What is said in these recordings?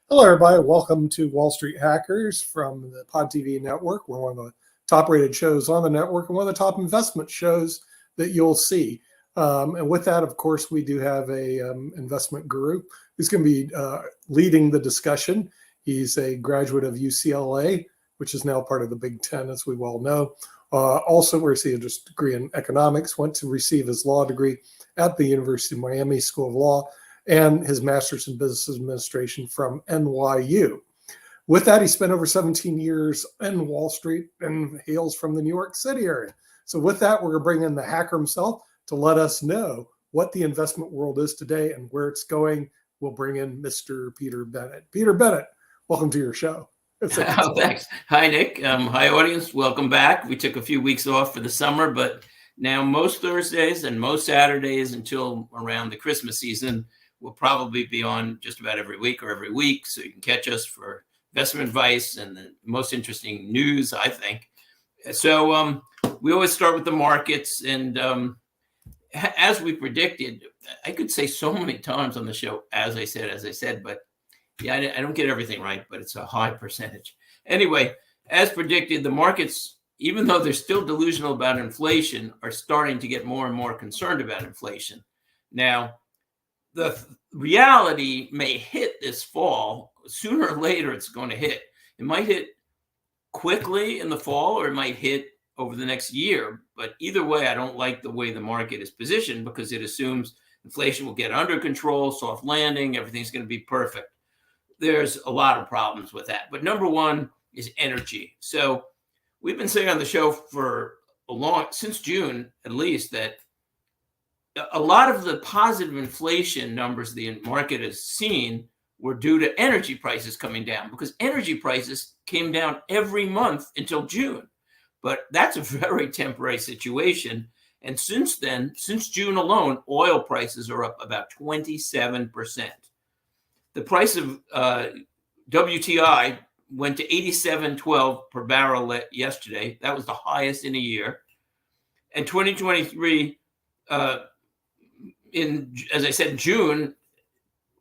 Hello, everybody. Welcome to Wall Street Hackers from the Pod TV network. We're one of the top rated shows on the network and one of the top investment shows that you'll see. And with that, of course, we do have a investment guru who's going to be leading the discussion. He's a graduate of UCLA, which is now part of the Big Ten, as we well know. Also, received a degree in economics, went to receive his law degree at the University of Miami School of Law, and his master's in business administration from NYU. With that, he spent over 17 years in Wall Street and hails from the New York City area. So with that, we're going to bring in the hacker himself to let us know what the investment world is today and where it's going. We'll bring in Mr. Peter Bennett. Peter Bennett, welcome to your show. Oh, thanks. Hi, Nick. Hi, audience. Welcome back. We took a few weeks off for the summer, but now most Thursdays and most Saturdays until around the Christmas season, we'll probably be on just about every week or every week. So you can catch us for investment advice and the most interesting news, I think. So we always start with the markets. And as we predicted, I could say so many times on the show, as I said, but yeah, I don't get everything right, but it's a high percentage. Anyway, as predicted, the markets, even though they're still delusional about inflation, are starting to get more and more concerned about inflation. Now, the reality may hit this fall. Sooner or later, it's going to hit. It might hit quickly in the fall, or it might hit over the next year. But either way, I don't like the way the market is positioned because it assumes inflation will get under control, soft landing, everything's going to be perfect. There's a lot of problems with that. But number one is energy. So we've been saying on the show for since June, at least, that a lot of the positive inflation numbers the market has seen were due to energy prices coming down, because energy prices came down every month until June. But that's a very temporary situation. And since then, since June alone, oil prices are up about 27%. The price of WTI went to $87.12 per barrel yesterday. That was the highest in a year. And 2023, as I said, in June,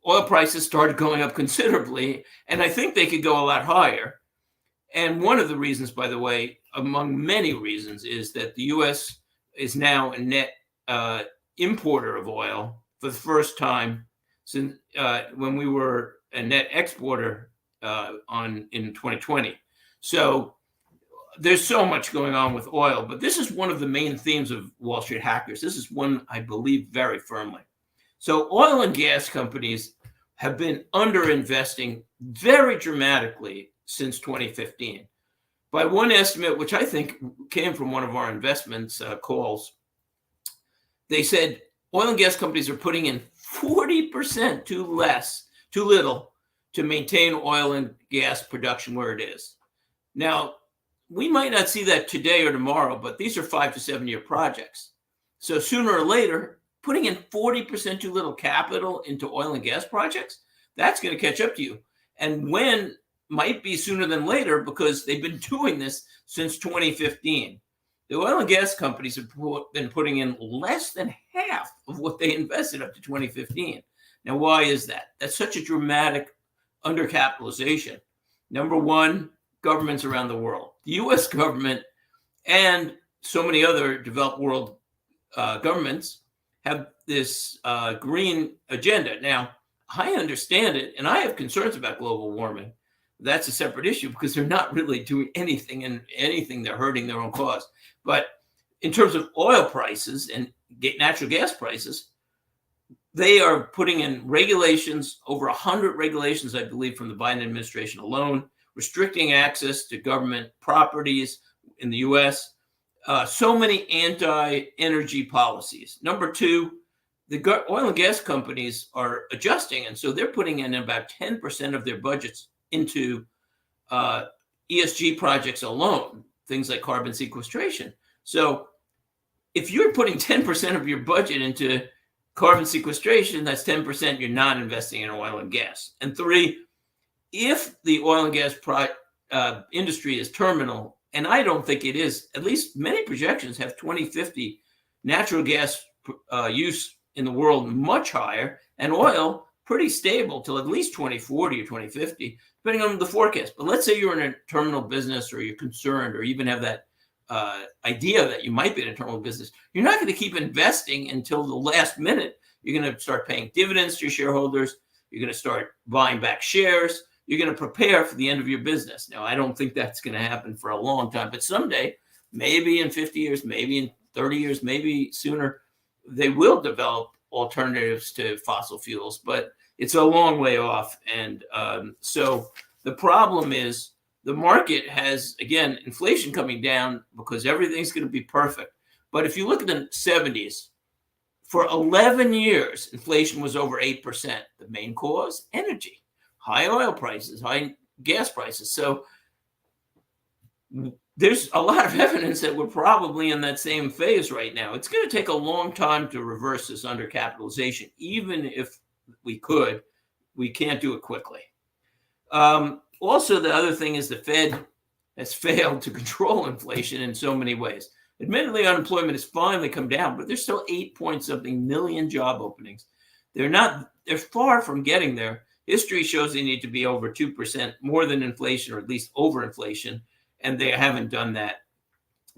oil prices started going up considerably, and I think they could go a lot higher. And one of the reasons, by the way, among many reasons, is that the U.S. is now a net importer of oil for the first time since when we were a net exporter in 2020. So there's so much going on with oil, but this is one of the main themes of Wall Street Hackers. This is one I believe very firmly. So oil and gas companies have been underinvesting very dramatically since 2015. By one estimate, which I think came from one of our investments calls, they said oil and gas companies are putting in 40% too little to maintain oil and gas production where it is. Now, we might not see that today or tomorrow, but these are 5 to 7 year projects. So sooner or later, putting in 40% too little capital into oil and gas projects, that's going to catch up to you. And when might be sooner than later, because they've been doing this since 2015. The oil and gas companies have been putting in less than half of what they invested up to 2015. Now, why is that? That's such a dramatic undercapitalization. Number one, governments around the world. The U.S. government and so many other developed world governments have this green agenda. Now, I understand it, and I have concerns about global warming. That's a separate issue because they're not really doing anything, and anything they're hurting their own cause. But in terms of oil prices and natural gas prices, they are putting in regulations, over 100 regulations, I believe, from the Biden administration alone, restricting access to government properties in the U.S., so many anti-energy policies. Number two, the oil and gas companies are adjusting, and so they're putting in about 10% of their budgets into ESG projects alone, things like carbon sequestration. So if you're putting 10% of your budget into carbon sequestration, that's 10% you're not investing in oil and gas. And three, if the oil and gas industry is terminal, and I don't think it is, at least many projections have 2050 natural gas use in the world much higher, and oil pretty stable till at least 2040 or 2050, depending on the forecast. But let's say you're in a terminal business, or you're concerned, or even have that idea that you might be in a terminal business. You're not going to keep investing until the last minute. You're going to start paying dividends to your shareholders. You're going to start buying back shares. You're going to prepare for the end of your business. Now, I don't think that's going to happen for a long time, but someday, maybe in 50 years, maybe in 30 years, maybe sooner, they will develop alternatives to fossil fuels, but it's a long way off. And so the problem is the market has, again, inflation coming down because everything's going to be perfect. But if you look at the 70s, for 11 years, inflation was over 8%. The main cause, energy, high oil prices, high gas prices. So there's a lot of evidence that we're probably in that same phase right now. It's going to take a long time to reverse this undercapitalization. Even if we could, we can't do it quickly. Also, the other thing is the Fed has failed to control inflation in so many ways. Admittedly, unemployment has finally come down, but there's still 8-point-something million job openings. They're far from getting there. History shows they need to be over 2% more than inflation, or at least over inflation, and they haven't done that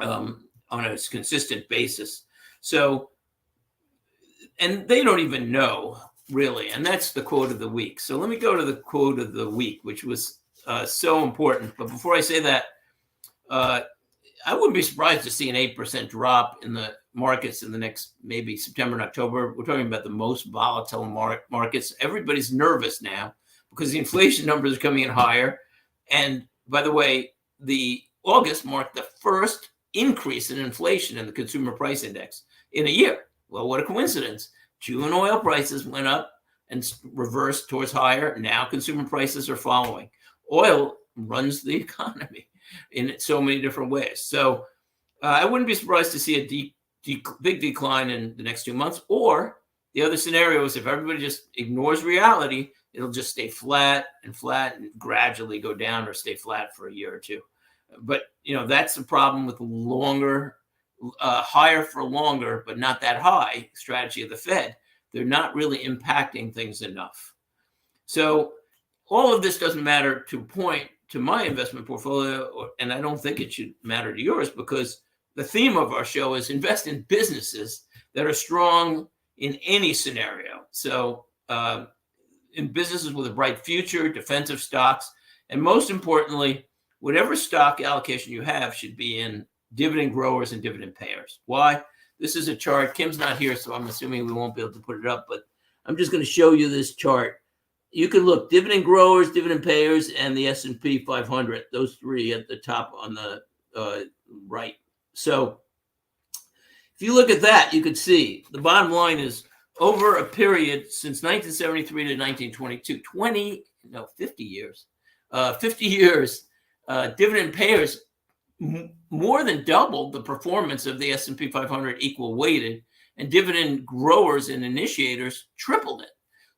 on a consistent basis. So, and they don't even know, really, and that's the quote of the week. So let me go to the quote of the week, which was so important. But before I say that, I wouldn't be surprised to see an 8% drop in the markets in the next maybe September and October. We're talking about the most volatile markets. Everybody's nervous now because the inflation numbers are coming in higher. And by the way, the August marked the first increase in inflation in the consumer price index in a year. Well, what a coincidence. June oil prices went up and reversed towards higher. Now consumer prices are following. Oil runs the economy in so many different ways. So I wouldn't be surprised to see a big decline in the next 2 months. Or the other scenario is if everybody just ignores reality, it'll just stay flat and gradually go down, or stay flat for a year or two. But, that's the problem with longer, higher for longer, but not that high strategy of the Fed. They're not really impacting things enough. So all of this doesn't matter to point to my investment portfolio, and I don't think it should matter to yours, because the theme of our show is invest in businesses that are strong in any scenario. So in businesses with a bright future, defensive stocks, and most importantly, whatever stock allocation you have should be in dividend growers and dividend payers. Why? This is a chart. Kim's not here, so I'm assuming we won't be able to put it up, but I'm just going to show you this chart. You can look dividend growers, dividend payers, and the S&P 500, those three at the top on the right. So if you look at that, you could see the bottom line is over a period since 1973 to 1922, 50 years, 50 years, dividend payers more than doubled the performance of the S&P 500 equal weighted, and dividend growers and initiators tripled it.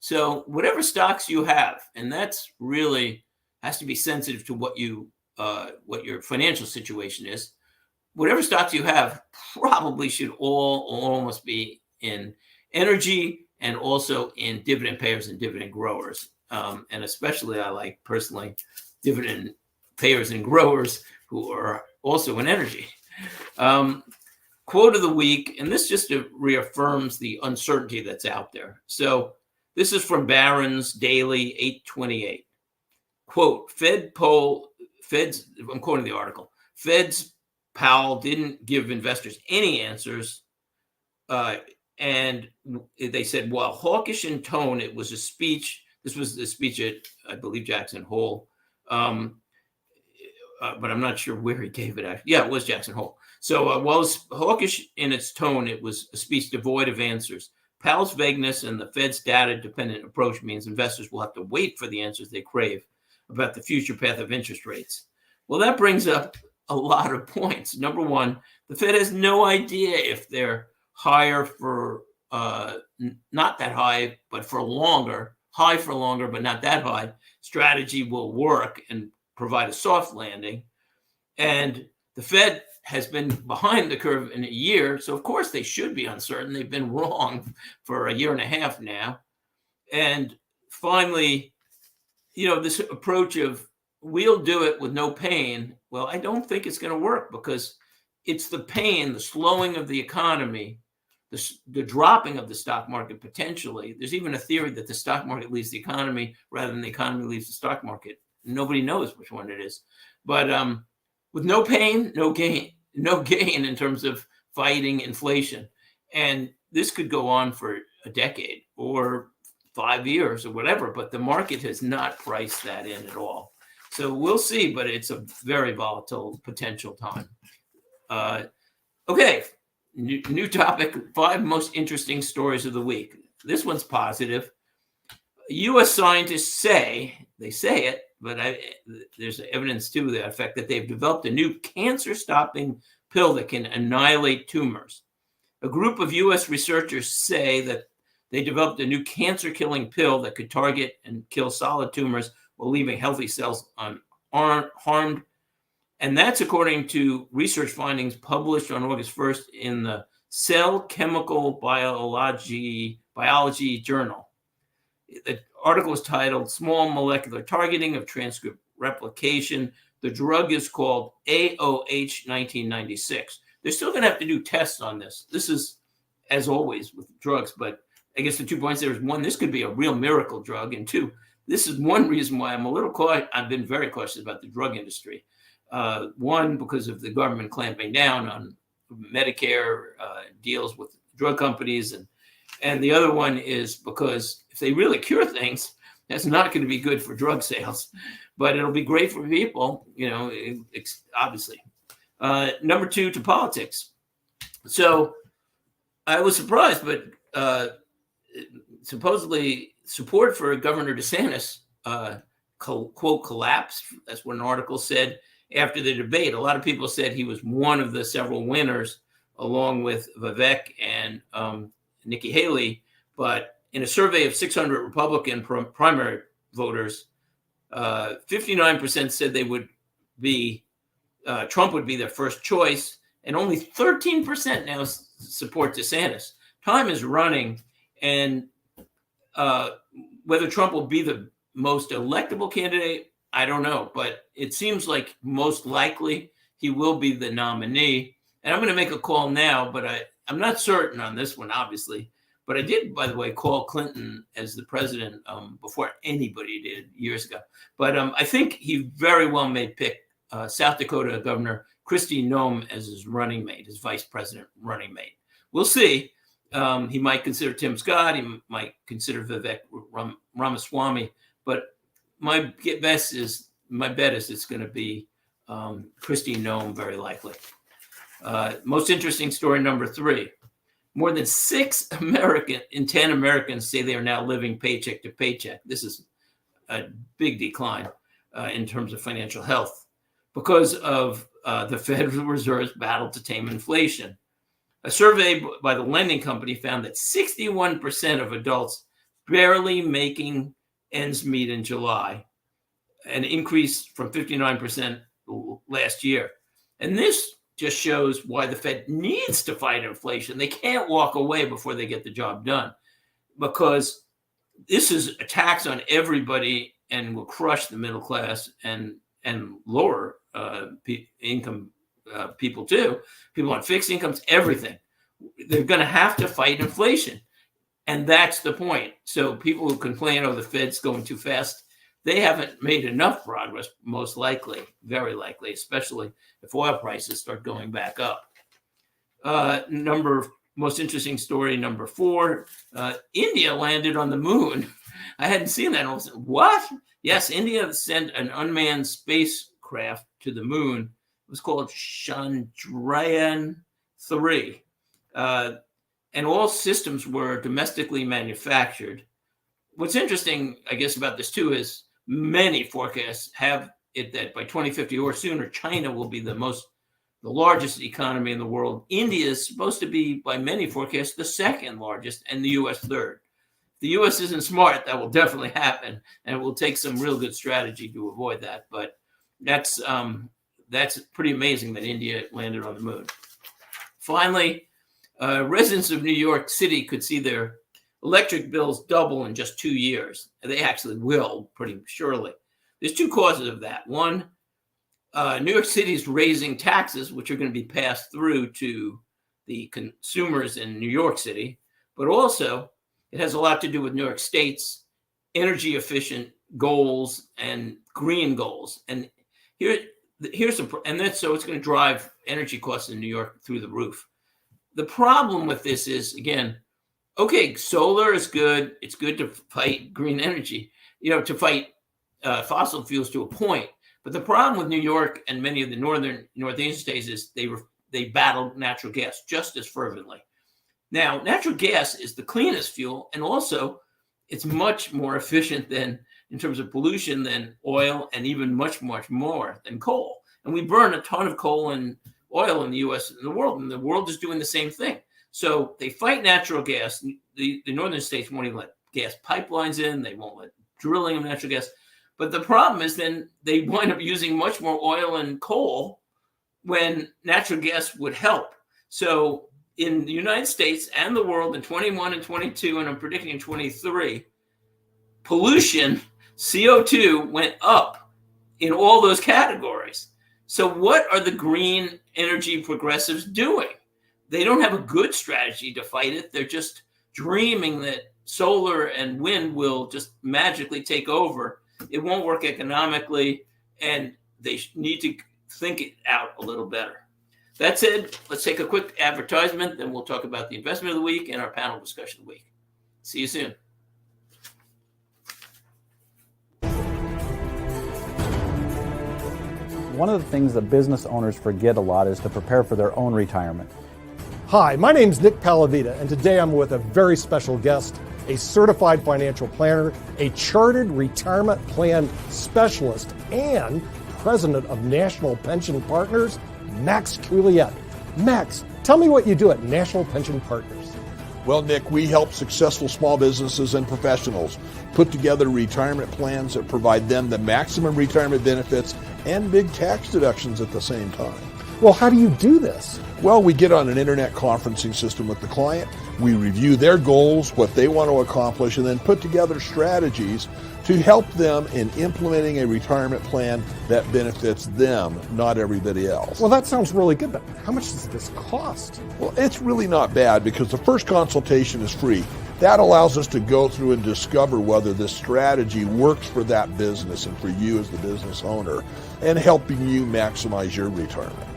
So whatever stocks you have, and that's really has to be sensitive to what your financial situation is. Whatever stocks you have probably should almost be in energy, and also in dividend payers and dividend growers. And especially I like personally dividend payers and growers who are also in energy. Quote of the week, and this just reaffirms the uncertainty that's out there. So this is from Barron's Daily 8/28. Quote, I'm quoting the article. Fed's Powell didn't give investors any answers. And they said, while hawkish in tone, it was a speech. This was the speech at, I believe, Jackson Hole. But I'm not sure where he gave it. Yeah, it was Jackson Hole. So while it's hawkish in its tone, it was a speech devoid of answers. Powell's vagueness and the Fed's data-dependent approach means investors will have to wait for the answers they crave about the future path of interest rates. Well, that brings up a lot of points. Number one, the Fed has no idea if they're higher for not that high, but for longer, high for longer, but not that high, strategy will work and provide a soft landing. And the Fed has been behind the curve in a year, so of course they should be uncertain. They've been wrong for a year and a half now. And finally, this approach of we'll do it with no pain. Well, I don't think it's going to work because it's the pain, the slowing of the economy, the dropping of the stock market potentially. There's even a theory that the stock market leaves the economy rather than the economy leaves the stock market. Nobody knows which one it is. But with no pain, no gain in terms of fighting inflation. And this could go on for a decade or 5 years or whatever, but the market has not priced that in at all. So we'll see, but it's a very volatile potential time. Okay, new topic, 5 most interesting stories of the week. This one's positive. U.S. scientists say it, but there's evidence to the effect that they've developed a new cancer-stopping pill that can annihilate tumors. A group of U.S. researchers say that they developed a new cancer-killing pill that could target and kill solid tumors while leaving healthy cells unharmed. And that's according to research findings published on August 1st in the Cell Chemical Biology Journal. The article is titled Small Molecular Targeting of Transcript Replication. The drug is called AOH 1996. They're still going to have to do tests on this. This is, as always with drugs, but I guess the 2 points there is, 1, this could be a real miracle drug, and 2, this is one reason why I'm a little cautious. I've been very cautious about the drug industry. 1, because of the government clamping down on Medicare deals with drug companies, and the other one is because if they really cure things, that's not going to be good for drug sales, but it'll be great for people, obviously. Number 2, to politics. So I was surprised, but supposedly support for Governor DeSantis, quote, collapsed. That's what an article said after the debate. A lot of people said he was one of the several winners, along with Vivek and Nikki Haley. But in a survey of 600 Republican primary voters, 59% said they would be Trump would be their first choice, and only 13% now support DeSantis. Time is running, and whether Trump will be the most electable candidate, I don't know, but it seems like most likely he will be the nominee. And I'm going to make a call now, but I'm not certain on this one, obviously. But I did, by the way, call Clinton as the president before anybody did years ago. But I think he very well may pick South Dakota Governor Kristi Noem as his running mate, his vice president running mate. We'll see. He might consider Tim Scott. He might consider Vivek Ramaswamy. But my bet is it's going to be Kristi Noem, very likely. Most interesting story number 3. More than 6 in 10 Americans say they are now living paycheck to paycheck. This is a big decline in terms of financial health because of the Federal Reserve's battle to tame inflation. A survey by the lending company found that 61% of adults barely making ends meet in July, an increase from 59% last year. And this just shows why the Fed needs to fight inflation. They can't walk away before they get the job done, because this is a tax on everybody and will crush the middle class and lower income people too. People on fixed incomes, everything. They're going to have to fight inflation. And that's the point. So people who complain, the Fed's going too fast, they haven't made enough progress, most likely, very likely, especially if oil prices start going back up. Most interesting story, number 4, India landed on the moon. I hadn't seen that. I was like, what? Yes, India sent an unmanned spacecraft to the moon. It was called Chandrayaan-3. And all systems were domestically manufactured. What's interesting, I guess, about this too is many forecasts have it that by 2050 or sooner, China will be the largest economy in the world. India is supposed to be, by many forecasts, the second largest, and the U.S. third. If the U.S. isn't smart, that will definitely happen, and it will take some real good strategy to avoid that. But that's pretty amazing that India landed on the moon. Finally, residents of New York City could see their electric bills double in just 2 years. And they actually will, pretty surely. There's two causes of that. One, New York City is raising taxes, which are going to be passed through to the consumers in New York City. But also, it has a lot to do with New York State's energy efficient goals and green goals. And so it's going to drive energy costs in New York through the roof. The problem with this is, again, okay, solar is good. It's good to fight green energy, to fight fossil fuels to a point. But the problem with New York and many of the northeastern states is they battle natural gas just as fervently. Now, natural gas is the cleanest fuel, and also it's much more efficient in terms of pollution than oil, and even much, much more than coal. And we burn a ton of coal and oil in the U.S. and the world is doing the same thing. So they fight natural gas. The northern states won't even let gas pipelines in. They won't let drilling of natural gas. But the problem is then they wind up using much more oil and coal when natural gas would help. So in the United States and the world in 21 and 22, and I'm predicting in 23, pollution, CO2, went up in all those categories. So what are the green energy progressives doing? They don't have a good strategy to fight it. They're just dreaming that solar and wind will just magically take over. It won't work economically, and they need to think it out a little better. That said, let's take a quick advertisement, then we'll talk about the investment of the week and our panel discussion of the week. See you soon. One of the things that business owners forget a lot is to prepare for their own retirement. Hi, my name's Nick Palavita, and today I'm with a very special guest, a certified financial planner, a chartered retirement plan specialist, and president of National Pension Partners, Max Couliet. Max, tell me what you do at National Pension Partners. Well, Nick, we help successful small businesses and professionals put together retirement plans that provide them the maximum retirement benefits and big tax deductions at the same time. Well, how do you do this? Well, we get on an internet conferencing system with the client. We review their goals, what they want to accomplish, and then put together strategies to help them in implementing a retirement plan that benefits them, not everybody else. Well, that sounds really good, but how much does this cost? Well, it's really not bad because the first consultation is free. That allows us to go through and discover whether this strategy works for that business and for you as the business owner, and helping you maximize your retirement.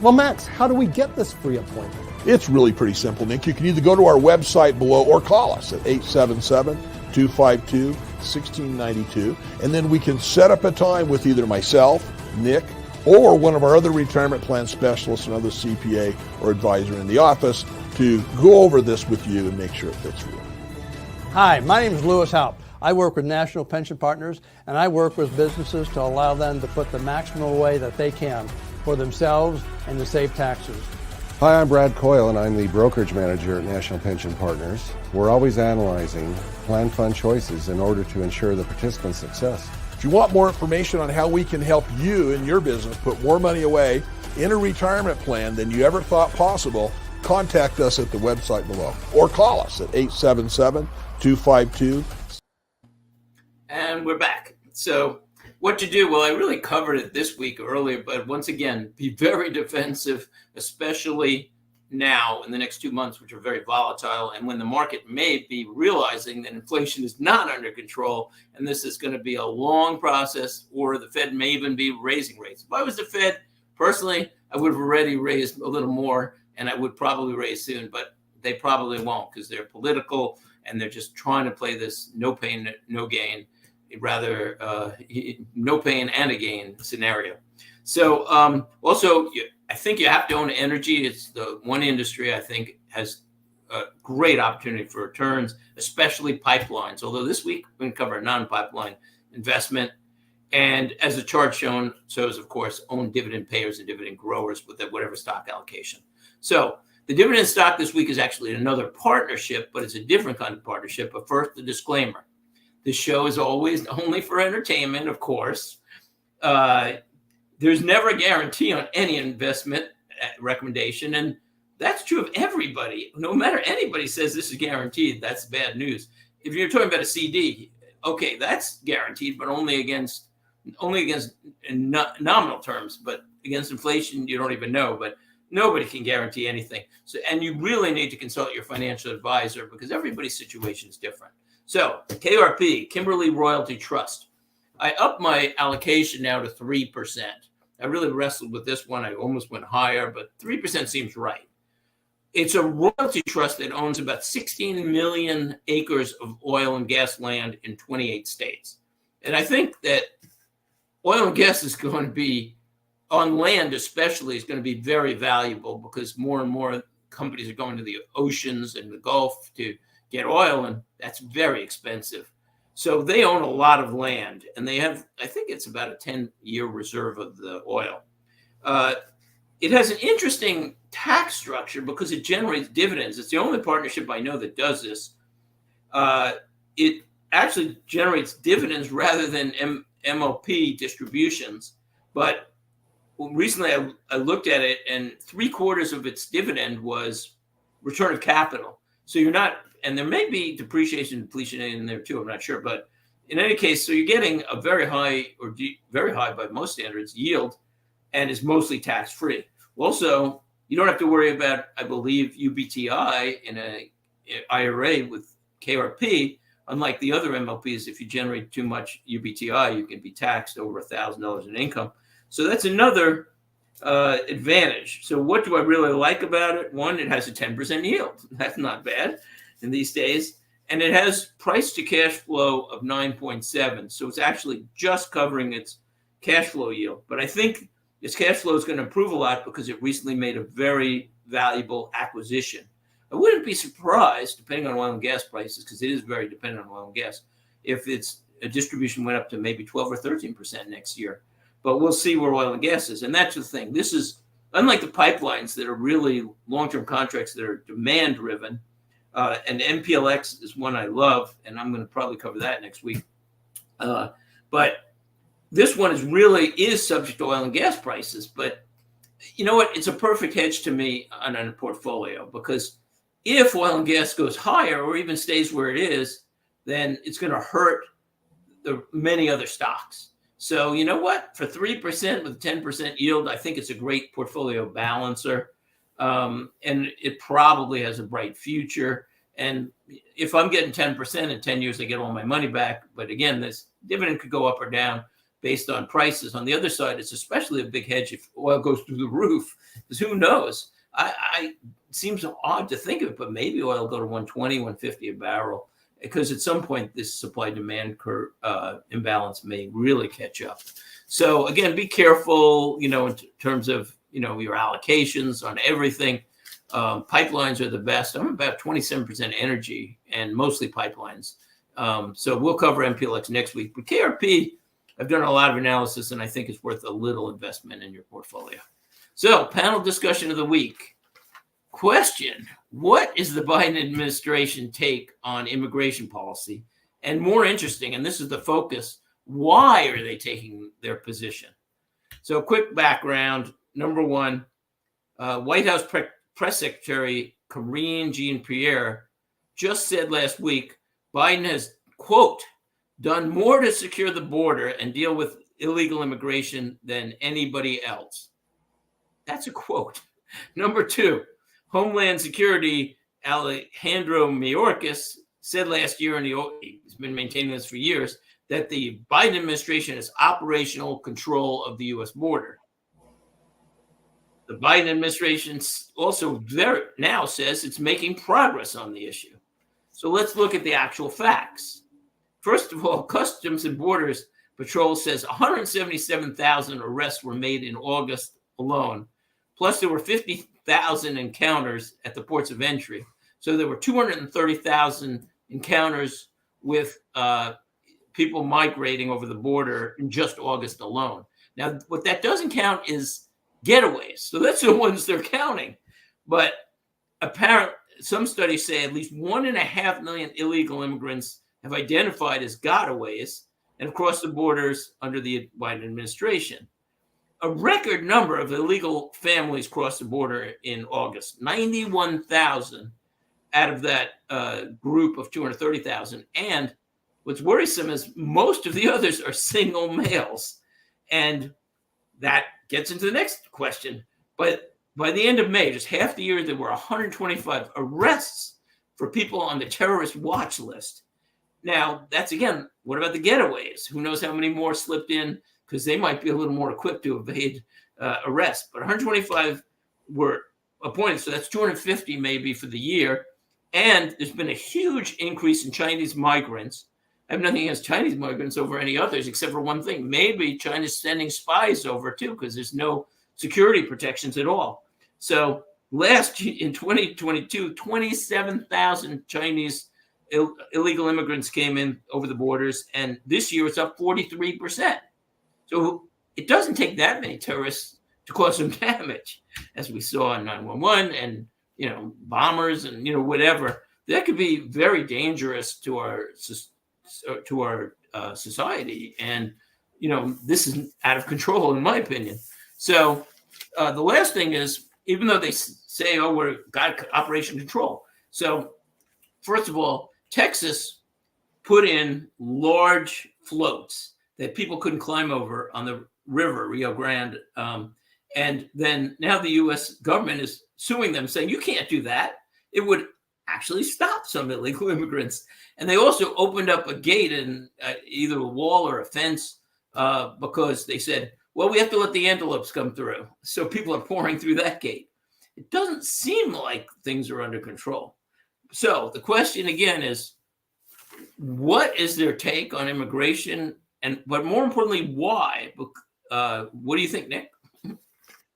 Well, Max, how do we get this free appointment? It's really pretty simple, Nick. You can either go to our website below or call us at 877-252-1692, and then we can set up a time with either myself, Nick, or one of our other retirement plan specialists, another CPA or advisor in the office, to go over this with you and make sure it fits for you. Hi, my name is Lewis Haupt. I work with National Pension Partners, and I work with businesses to allow them to put the maximum away that they can for themselves and to save taxes. Hi, I'm Brad Coyle, and I'm the brokerage manager at National Pension Partners. We're always analyzing plan fund choices in order to ensure the participant's success. If you want more information on how we can help you and your business put more money away in a retirement plan than you ever thought possible, contact us at the website below or call us at 877-252. And we're back. So what to do? Well, I really covered it this week earlier, but once again, be very defensive, especially now in the next 2 months, which are very volatile, and when the market may be realizing that inflation is not under control, and this is going to be a long process, or the Fed may even be raising rates. If I was the Fed, personally, I would have already raised a little more, and I would probably raise soon, but they probably won't because they're political, and they're just trying to play this no pain, no gain, rather no pain and a gain scenario. So also, I think you have to own energy. It's the one industry I think has a great opportunity for returns, especially pipelines. Although this week we're going to cover a non-pipeline investment. And as the chart shows, of course, own dividend payers and dividend growers with whatever stock allocation. So the dividend stock this week is actually another partnership, but it's a different kind of partnership. But first, the disclaimer. This show is always only for entertainment, of course. There's never a guarantee on any investment recommendation, and that's true of everybody. No matter anybody says this is guaranteed, that's bad news. If you're talking about a CD, okay, that's guaranteed, but only against nominal terms, but against inflation, you don't even know. But nobody can guarantee anything. So, and you really need to consult your financial advisor because everybody's situation is different. So, KRP, Kimberly Royalty Trust. I upped my allocation now to 3%. I really wrestled with this one. I almost went higher, but 3% seems right. It's a royalty trust that owns about 16 million acres of oil and gas land in 28 states. And I think that oil and gas is going to be, on land especially, is going to be very valuable because more and more companies are going to the oceans and the Gulf to get oil, and that's very expensive. So they own a lot of land, and they have, I think it's about a 10-year reserve of the oil. It has an interesting tax structure because it generates dividends. It's the only partnership I know that does this. It actually generates dividends rather than MLP distributions. But recently I looked at it, and 3/4 of its dividend was return of capital. So you're not, and there may be depreciation and depletion in there too, I'm not sure. But in any case, so you're getting a very high, or very high by most standards, yield, and is mostly tax-free. Also, you don't have to worry about, I believe, UBTI in a IRA with KRP. Unlike the other MLPs, if you generate too much UBTI, you can be taxed over $1,000 in income. So that's another advantage. So what do I really like about it? One, it has a 10% yield. That's not bad in these days. And it has price to cash flow of 9.7. So it's actually just covering its cash flow yield. But I think its cash flow is going to improve a lot because it recently made a very valuable acquisition. I wouldn't be surprised, depending on oil and gas prices, because it is very dependent on oil and gas, if its distribution went up to maybe 12 or 13% next year. But we'll see where oil and gas is. And that's the thing. This is, unlike the pipelines that are really long-term contracts that are demand-driven, and MPLX is one I love, and I'm going to probably cover that next week. But this one is subject to oil and gas prices. But you know what? It's a perfect hedge to me on a portfolio, because if oil and gas goes higher or even stays where it is, then it's going to hurt the many other stocks. So you know what? For 3% with 10% yield, I think it's a great portfolio balancer. And it probably has a bright future. And if I'm getting 10% in 10 years, I get all my money back. But again, this dividend could go up or down based on prices. On the other side, it's especially a big hedge if oil goes through the roof, because who knows? It seems odd to think of it, but maybe oil will go to 120, 150 a barrel, because at some point this supply-demand curve imbalance may really catch up. So again, be careful, in terms of, your allocations on everything. Pipelines are the best. I'm about 27% energy and mostly pipelines. So we'll cover MPLX next week. But KRP, I've done a lot of analysis, and I think it's worth a little investment in your portfolio. So panel discussion of the week. Question: what is the Biden administration take on immigration policy? And more interesting, and this is the focus, why are they taking their position? So quick background. Number one, White House Press Secretary Karine Jean-Pierre just said last week, Biden has, quote, done more to secure the border and deal with illegal immigration than anybody else. That's a quote. Number two, Homeland Security Alejandro Mayorkas said last year, and he's been maintaining this for years, that the Biden administration has operational control of the U.S. border. The Biden administration also now says it's making progress on the issue. So let's look at the actual facts. First of all, Customs and Borders Patrol says 177,000 arrests were made in August alone. Plus, there were 50,000 encounters at the ports of entry. So there were 230,000 encounters with people migrating over the border in just August alone. Now, what that doesn't count is getaways. So that's the ones they're counting. But apparently, some studies say at least 1.5 million illegal immigrants have identified as gotaways and have crossed the borders under the Biden administration. a record number of illegal families crossed the border in August, 91,000 out of that group of 230,000. And what's worrisome is most of the others are single males. And that gets into the next question. But by the end of May, just half the year, there were 125 arrests for people on the terrorist watch list. Now, that's again, what about the getaways? Who knows how many more slipped in, because they might be a little more equipped to evade arrest. But 125 were appointed, so that's 250 maybe for the year. And there's been a huge increase in Chinese migrants. I have nothing against Chinese migrants over any others, except for one thing. Maybe China's sending spies over too, because there's no security protections at all. So in 2022, 27,000 Chinese illegal immigrants came in over the borders, and this year it's up 43%. So it doesn't take that many terrorists to cause some damage, as we saw in 9/11 and bombers and whatever. That could be very dangerous to our society, and this is out of control in my opinion. So the last thing is, even though they say, oh, we're got Operation Control. So first of all, Texas put in large floats that people couldn't climb over on the river, Rio Grande. And then now the U.S. government is suing them, saying, you can't do that. It would actually stop some illegal immigrants. And they also opened up a gate in either a wall or a fence because they said, well, we have to let the antelopes come through. So people are pouring through that gate. It doesn't seem like things are under control. So the question again is, what is their take on immigration? But more importantly, why? What do you think, Nick?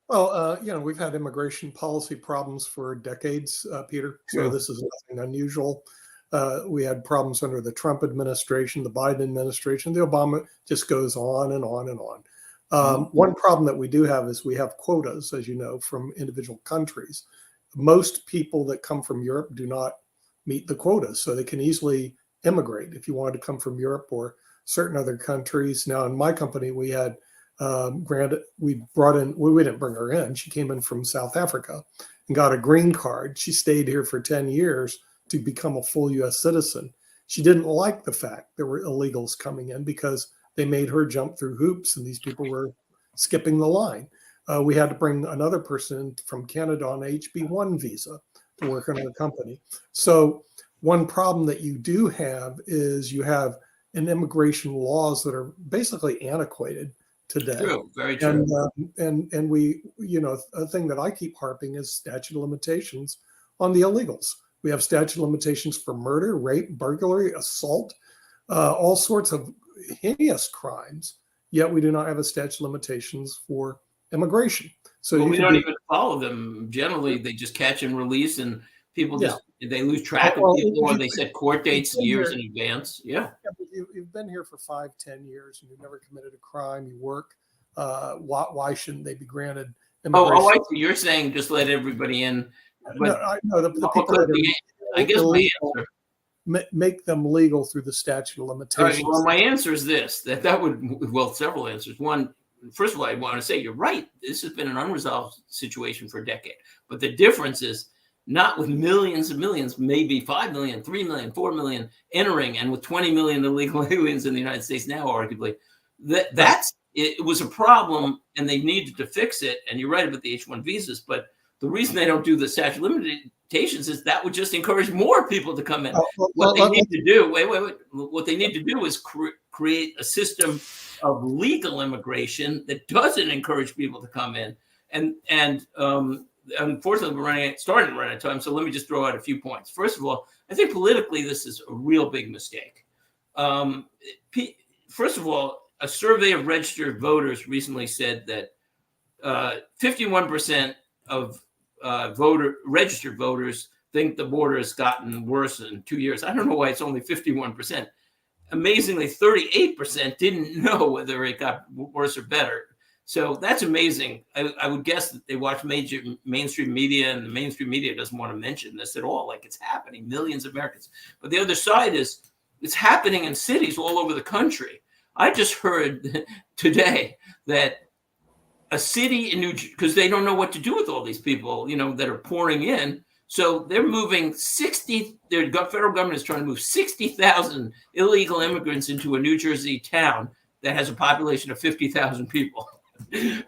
Well, we've had immigration policy problems for decades, Peter. So this is nothing unusual. We had problems under the Trump administration, the Biden administration, the Obama, just goes on and on and on. One problem that we do have is we have quotas, as you know, from individual countries. Most people that come from Europe do not meet the quotas, so they can easily immigrate if you wanted to come from Europe or certain other countries. Now, in my company, we had we didn't bring her in. She came in from South Africa and got a green card. She stayed here for 10 years to become a full U.S. citizen. She didn't like the fact there were illegals coming in because they made her jump through hoops and these people were skipping the line. We had to bring another person from Canada on an HB1 visa to work in our company. So one problem that you do have is you have an immigration laws that are basically antiquated today. True, very true. And we, a thing that I keep harping is statute of limitations on the illegals. We have statute of limitations for murder, rape, burglary, assault, all sorts of heinous crimes, yet we do not have a statute of limitations for immigration. So we don't even follow them. Generally, they just catch and release, and people they lose track of people, or they set court dates years in advance. Yeah. But you've been here for 5-10 years, and you've never committed a crime. You work. Why shouldn't they be granted immigration? I see. You're saying just let everybody in. But no, the people that I guess my answer. Make them legal through the statute of limitations. Right, well, my answer is this: that would several answers. One, first of all, I want to say you're right. This has been an unresolved situation for a decade. But the difference is not with millions and millions, maybe 5 million, 3 million, 4 million entering, and with 20 million illegal aliens in the United States now, arguably, it was a problem, and they needed to fix it. And you're right about the H-1 visas, but the reason they don't do the statute of limitations is that would just encourage more people to come in. What they need to do, what they need to do is create a system of legal immigration that doesn't encourage people to come in. And unfortunately, we're starting to run out of time. So let me just throw out a few points. First of all, I think politically, this is a real big mistake. First of all, a survey of registered voters recently said that 51% of registered voters think the border has gotten worse in 2 years. I don't know why it's only 51%. Amazingly, 38% didn't know whether it got worse or better. So that's amazing. I would guess that they watch major mainstream media, and the mainstream media doesn't want to mention this at all. Like, it's happening, millions of Americans. But the other side is it's happening in cities all over the country. I just heard today that a city in New Jersey, because they don't know what to do with all these people, that are pouring in. So they're moving their federal government is trying to move 60,000 illegal immigrants into a New Jersey town that has a population of 50,000 people.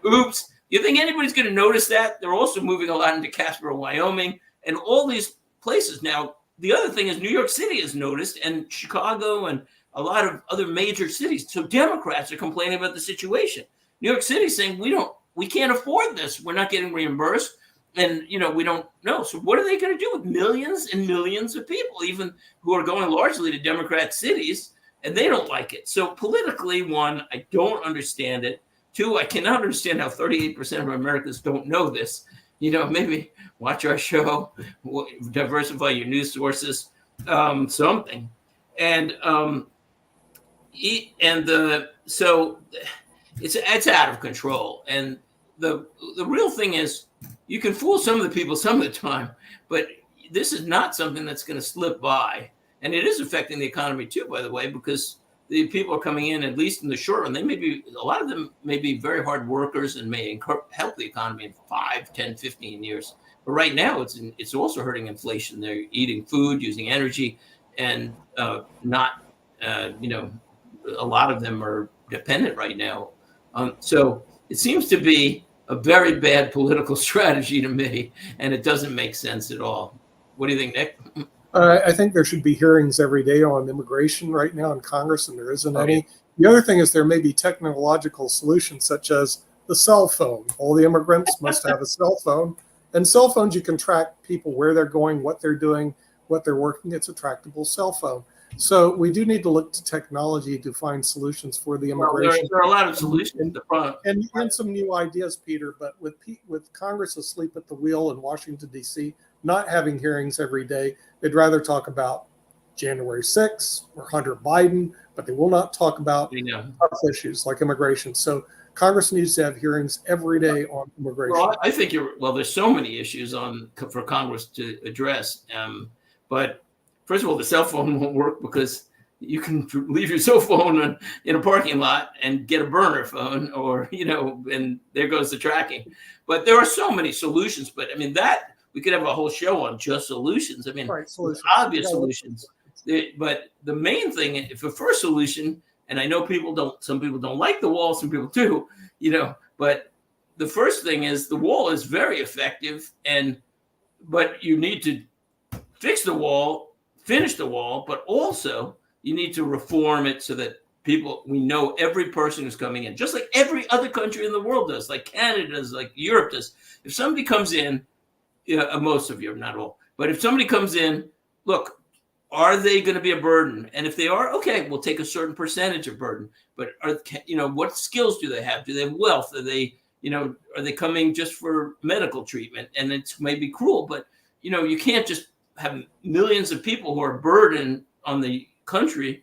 Oops. You think anybody's going to notice that? They're also moving a lot into Casper, Wyoming, and all these places. Now, the other thing is New York City has noticed, and Chicago and a lot of other major cities. So Democrats are complaining about the situation. New York City is saying, we can't afford this. We're not getting reimbursed. And, we don't know. So what are they going to do with millions and millions of people, even who are going largely to Democrat cities, and they don't like it. So politically, one, I don't understand it. Two, I cannot understand how 38% of Americans don't know this. Maybe watch our show, diversify your news sources, something. So it's out of control. And the real thing is, you can fool some of the people some of the time, but this is not something that's going to slip by. And it is affecting the economy too, by the way, because the people are coming in, at least in the short run. A lot of them may be very hard workers and may help the economy in 5, 10, 15 years. But right now, it's also hurting inflation. They're eating food, using energy, and a lot of them are dependent right now. So it seems to be a very bad political strategy to me, and it doesn't make sense at all. What do you think, Nick? I think there should be hearings every day on immigration right now in Congress, and there isn't any. The other thing is there may be technological solutions such as the cell phone. All the immigrants must have a cell phone. And cell phones, you can track people, where they're going, what they're doing, what they're working. It's a trackable cell phone. So we do need to look to technology to find solutions for the immigration. There are a lot of solutions. And some new ideas, Peter, but with Congress asleep at the wheel in Washington, D.C., not having hearings every day, they'd rather talk about January 6th or Hunter Biden, but they will not talk about tough issues like immigration. So Congress needs to have hearings every day on immigration. Well, I think there's so many issues for Congress to address. But first of all, the cell phone won't work because you can leave your cell phone in a parking lot and get a burner phone, or, and there goes the tracking. But there are so many solutions. But we could have a whole show on just solutions. Solutions. Obvious solutions. But the main thing, if the first solution, and I know some people don't like the wall, some people do, but the first thing is the wall is very effective, but you need to fix the wall, finish the wall, but also you need to reform it so that we know every person who's coming in, just like every other country in the world does, like Canada does, like Europe does. If somebody comes in, most of you, not all, but if somebody comes in, look, are they going to be a burden? And if they are, okay, we'll take a certain percentage of burden. But what skills do they have? Do they have wealth? Are they coming just for medical treatment? And it's maybe cruel, but you can't just have millions of people who are a burden on the country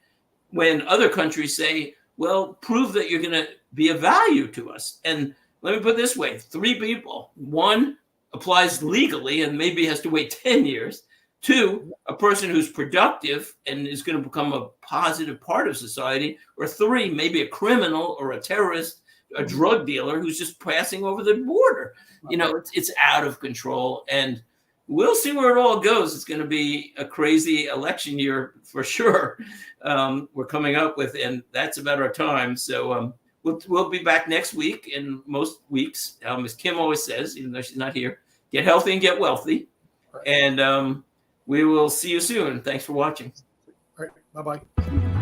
when other countries say, well, prove that you're going to be a value to us. And let me put it this way, 3 people, 1 applies legally and maybe has to wait 10 years. 2, a person who's productive and is going to become a positive part of society. Or 3, maybe a criminal or a terrorist, a drug dealer who's just passing over the border. It's out of control. And we'll see where it all goes. It's going to be a crazy election year for sure. We're coming up with, and that's about our time. So we'll be back next week. And most weeks, as Kim always says, even though she's not here, get healthy and get wealthy. And we will see you soon. Thanks for watching. All right. Bye-bye.